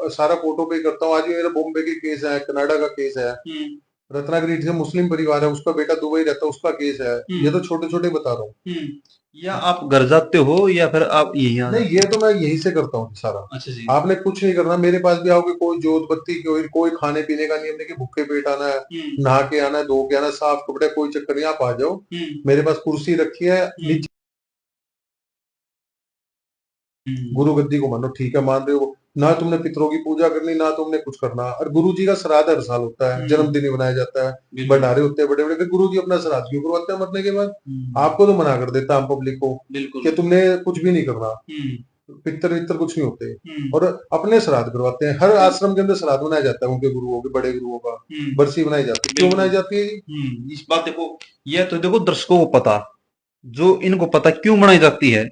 सारा फोटो पे करता हूँ। आज भी मेरा बॉम्बे के केस है, कनाडा का केस है, रत्नागिरी से मुस्लिम परिवार है, उसका बेटा दुबई रहता है, उसका केस है। ये तो छोटे छोटे बता रहा हूँ। या आप घर जाते हो या फिर आप यहीं आ नहीं, जाते ये हो? तो मैं यहीं से करता हूँ सारा। अच्छा जी। आपने कुछ नहीं करना, मेरे पास भी आओगे, कोई जोत बत्ती, कोई खाने पीने का नियम नहीं कि भूखे पेट आना है, नहा के आना है, धो के आना है, साफ कपड़े, कोई चक्कर नहीं, आप आ जाओ। मेरे पास कुर्सी रखी है नीचे, गुरु गद्दी को मानो, ठीक है, मान रहे हो ना, तुमने पितरों की पूजा करनी, ना तुमने कुछ करना। और गुरु जी का श्राद्ध हर साल होता है, जन्मदिन ही मनाया जाता है, भंडारे होते हैं बड़े बड़े, फिर गुरु जी अपना श्राद्ध क्यों करवाते हैं मरने के बाद? आपको तो मना कर देता हम पब्लिक को कि तुमने कुछ भी नहीं करना, पितर वितर कुछ नहीं होते। और अपने श्राद्ध करवाते हैं, हर आश्रम के अंदर श्राद्ध मनाया जाता है, उनके गुरुओं के, बड़े गुरुओं का बरसी बनाई जाती है। क्यों बनाई जाती है जी? इस बात देखो, ये तो देखो दर्शकों को पता, जो इनको पता क्यों बनाई जाती है।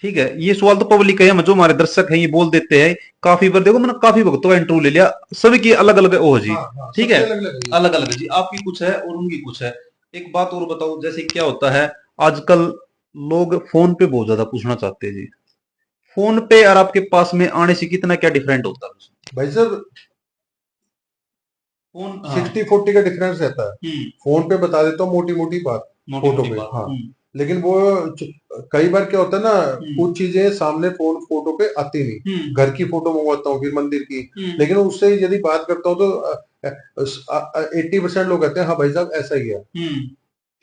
ठीक है, ये सवाल तो पब्लिक का है, जो हमारे दर्शक हैं ये बोल देते हैं। काफी बार देखो मैंने काफी भक्तों का इंटरव्यू ले लिया, सभी की अलग अलग ओ जी। हाँ हाँ, ठीक है, सबके अलग अलग है ये। अलग अलग है जी, आपकी कुछ है और उनकी कुछ है। एक बात और बताओ, जैसे क्या होता है आजकल, लोग फोन पे बहुत ज्यादा पूछना चाहते हैं जी। फोन पे और आपके पास में आने से कितना क्या डिफरेंट होता है? भाई साहब, फोन, हाँ। 60-40 का डिफरेंस रहता है। फोन पे बता देता हूँ मोटी मोटी बात, मोटी फोटो मोटी पे, बात। हाँ। लेकिन वो कई बार क्या होता है ना, कुछ चीजें सामने फोटो पे आती नहीं। घर की फोटो मंगवाता हूँ, फिर मंदिर की, लेकिन उससे यदि बात करता हूँ तो 80% लोग कहते हैं हाँ भाई साहब ऐसा ही है।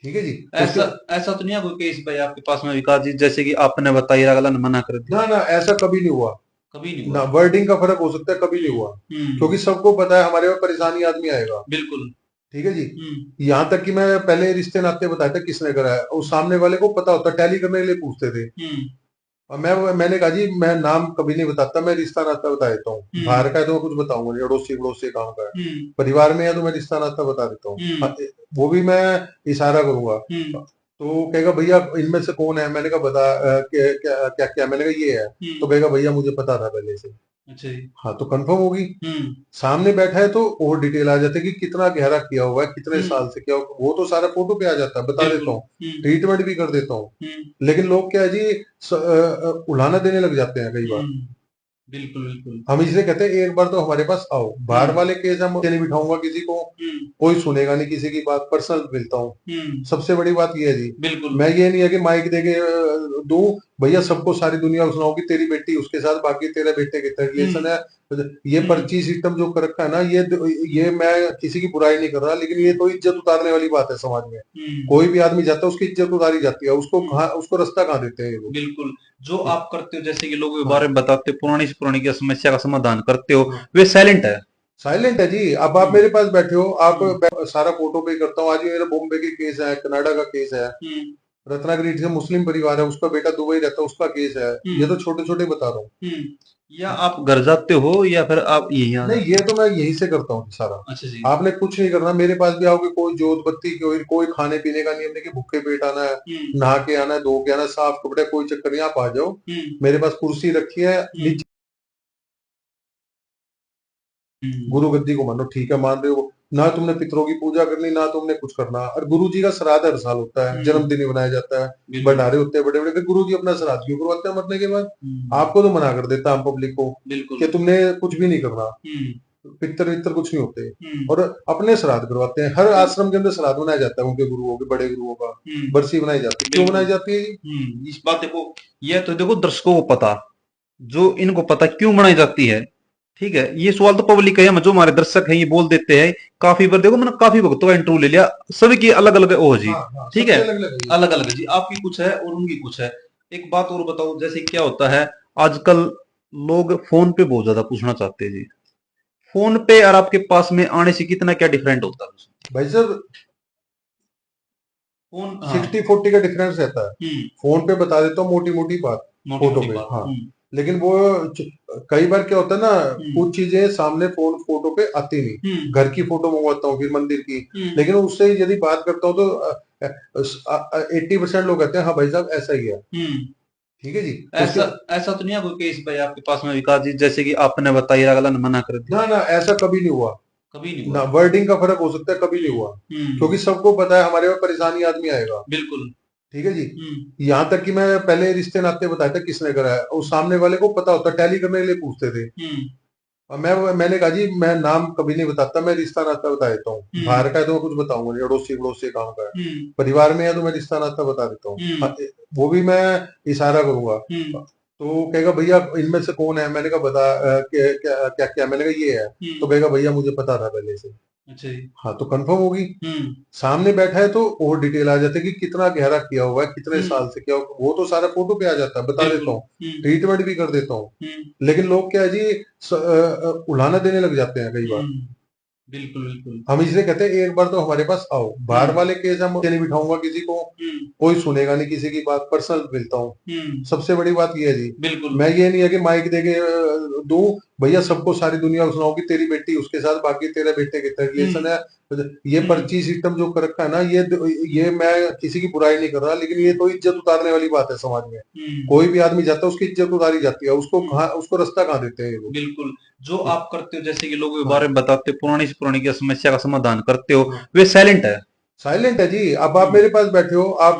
ठीक है जी। उसके ऐसा ऐसा तो नहीं है कोई केस भाई आपके पास में विकास जी, जैसे कि आपने बताया अगला ने मना कर दिया? ना ना, ऐसा कभी नहीं हुआ। कभी नहीं ना, हुआ। वर्डिंग का फर्क हो सकता है, कभी नहीं हुआ। क्योंकि सबको पता है हमारे पास परेशानी आदमी आएगा। बिल्कुल। ठीक है जी। यहाँ तक कि मैं पहले रिश्ते नाते बताया था किसने करा है, और सामने वाले को पता होता, टैली करने के लिए पूछते थे। और मैंने कहा जी मैं नाम कभी नहीं बताता, मैं रिश्ता नाता बता देता हूँ। बाहर का है तो मैं कुछ बताऊंगा नहीं, अड़ोसी पड़ोसी काम का है। परिवार में है तो मैं रिश्ता नाता बता देता हूँ, हाँ, वो भी मैं इशारा करूंगा। तो कहेगा भैया इनमें से कौन है, मैंने कहा बता, क्या क्या क्या, मैंने कहा ये है। तो कहेगा भैया मुझे पता था पहले से। अच्छा जी। हाँ, तो कंफर्म होगी। सामने बैठा है तो और डिटेल आ जाती है कि कितना गहरा किया हुआ है, कितने साल से किया हुआ, वो तो सारा फोटो पे आ जाता है, बता देता हूँ। ट्रीटमेंट भी कर देता हूँ। लेकिन लोग क्या है जी, उलाहना देने लग जाते हैं कई बार। बिल्कुल बिल्कुल। हम इसलिए कहते हैं एक बार तो हमारे पास आओ। बाहर वाले केस हम नहीं बिठाऊंगा किसी को, कोई सुनेगा नहीं किसी की बात, पर्सनल मिलता हूँ। सबसे बड़ी बात ये है जी, बिल्कुल। मैं ये नहीं है कि माइक देके दूं, भैया सबको सारी दुनिया को सुनाऊं कि तेरी बेटी उसके साथ, बाकी तेरे बेटे के रिलेशन है। ये पर्ची सिस्टम जो कर रखा है ना, ये मैं किसी की बुराई नहीं कर रहा, लेकिन ये तो इज्जत उतारने वाली बात है समाज में। कोई भी आदमी जाता है उसकी इज्जत उतारी जाती है, उसको कहाँ, उसको रास्ता कहाँ देते हैं ये लोग। बिल्कुल, जो ये- आप करते हो जैसे कि लोगों के बारे हाँ में बताते हो, पुरानी से पुरानी की समस्या का समाधान करते हो, हाँ, वे साइलेंट है। साइलेंट है जी। अब आप मेरे पास बैठे हो, आप सारा फोटो पे करता हूँ। आज भी मेरा बॉम्बे के केस है, कनाडा का केस है, रत्नागिरी से मुस्लिम परिवार है, उसका बेटा दुबई रहता है, उसका केस है। ये तो छोटे छोटे बता रहा हूँ। या आप घर जाते हो या फिर आप यहीं आ नहीं, जाते ये हो? तो मैं यहीं से करता हूँ सारा। अच्छा जी। आपने कुछ नहीं करना, मेरे पास भी आओगे, कोई जोत बत्ती, कोई खाने पीने का नियम नहीं कि भूखे पेट आना है, नहा के आना है, धो के आना है, साफ कपड़े, कोई चक्कर नहीं, आप आ जाओ। मेरे पास कुर्सी रखी है नीचे, गुरु गद्दी को मानो, ठीक है, मान रहे हो ना, तुमने पितरों की पूजा करनी, ना तुमने कुछ करना। और गुरु जी का श्राद्ध हर साल होता है, जन्मदिन ही मनाया जाता है, भंडारे होते हैं बड़े बड़े, फिर गुरु जी अपना श्राद्ध क्यों करवाते हैं मरने के बाद? आपको तो मना कर देता हम पब्लिक को कि तुमने कुछ भी नहीं करना, पितर वितर कुछ नहीं होते। और अपने श्राद्ध करवाते हैं, हर आश्रम के अंदर श्राद्ध मनाया जाता है, उनके गुरुओं के, बड़े गुरुओं का बरसी बनाई जाती है। क्यों बनाई जाती है जी? इस बात देखो, ये तो देखो दर्शकों को पता, जो इनको पता क्यों बनाई जाती है। ठीक है, ये सवाल तो पब्लिक का है, जो हमारे दर्शक हैं ये बोल देते हैं। काफी बार देखो मैंने काफी भक्तों का इंटरव्यू ले लिया, सभी की अलग अलग ओ जी। हाँ हाँ, ठीक है, सबके अलग अलग है ये। अलग अलग है जी, आपकी कुछ है और उनकी कुछ है। एक बात और बताओ, जैसे क्या होता है आजकल, लोग फोन पे बहुत ज्यादा पूछना चाहते हैं जी। फोन पे और आपके पास में आने से कितना क्या डिफरेंट होता है? भाई साहब, फोन, हाँ। 60-40 का डिफरेंस रहता है। फोन पे बता देता हूँ मोटी मोटी बात, मोटी फोटो मोटी पे, बात। हाँ। लेकिन वो कई बार क्या होता है ना, कुछ चीजें सामने फोटो पे आती नहीं। घर की फोटो मंगवाता हूँ, फिर मंदिर की, लेकिन उससे यदि बात करता हूँ तो 80% लोग कहते हैं हाँ भाई साहब ऐसा ही है। ठीक है जी। उसके ऐसा ऐसा तो नहीं है कोई केस भाई आपके पास में विकास जी, जैसे कि आपने बताया अगला ने मना कर दिया? ना ना, ऐसा कभी नहीं हुआ। कभी नहीं ना, हुआ। वर्डिंग का फर्क हो सकता है, कभी नहीं हुआ। क्योंकि सबको पता है हमारे पास परेशानी आदमी आएगा। बिल्कुल। ठीक है जी। यहाँ तक कि मैं पहले रिश्ते नाते बताया था किसने करा है, और सामने वाले को पता होता, टैली करने के लिए पूछते थे। और मैंने कहा जी मैं नाम कभी नहीं बताता, मैं रिश्ता नाता बता देता हूँ। बाहर का है तो मैं कुछ बताऊंगा नहीं, अड़ोसी पड़ोसी काम का है। परिवार में है तो मैं रिश्ता नाता बता देता हूँ। हाँ, वो भी मैं इशारा करूंगा। तो कहेगा भैया इनमें से कौन है, मैंने कहा बता, क्या क्या क्या, मैंने कहा ये है। तो कहेगा भैया मुझे पता था पहले से। अच्छा जी। हाँ तो कंफर्म होगी। सामने बैठा है तो और डिटेल आ जाती है कि कितना गहरा किया हुआ है, कितने साल से किया हुआ, वो तो सारा फोटो पे आ जाता है, बता देता हूँ। ट्रीटमेंट भी कर देता हूँ। लेकिन लोग क्या है जी, उलाहना देने लग जाते हैं कई बार। बिल्कुल बिल्कुल। हम इसलिए कहते हैं एक बार तो हमारे पास आओ। बाहर वाले केस हम नहीं बिठाऊंगा किसी को, कोई सुनेगा नहीं किसी की बात, पर्सनल मिलता हूँ। सबसे बड़ी बात ये है जी, बिल्कुल। मैं ये नहीं है कि माइक देके दूं, भैया सबको सारी दुनिया को सुनाऊं कि तेरी बेटी उसके साथ, बाकी तेरे बेटे के रिलेशन है। ये पर्ची सिस्टम जो कर रखा है ना, ये मैं किसी की बुराई नहीं कर रहा, लेकिन ये तो इज्जत उतारने वाली बात है समाज में। कोई भी आदमी जाता है उसकी इज्जत उतारी जाती है, उसको कहाँ, उसको रास्ता कहाँ देते हैं ये लोग। बिल्कुल। जो आप करते हो जैसे कि लोगों के हाँ बारे में बताते हो, पुरानी से पुरानी की समस्या का समाधान करते हो, हाँ, वे साइलेंट है। साइलेंट है जी। अब आप मेरे पास बैठे हो, आप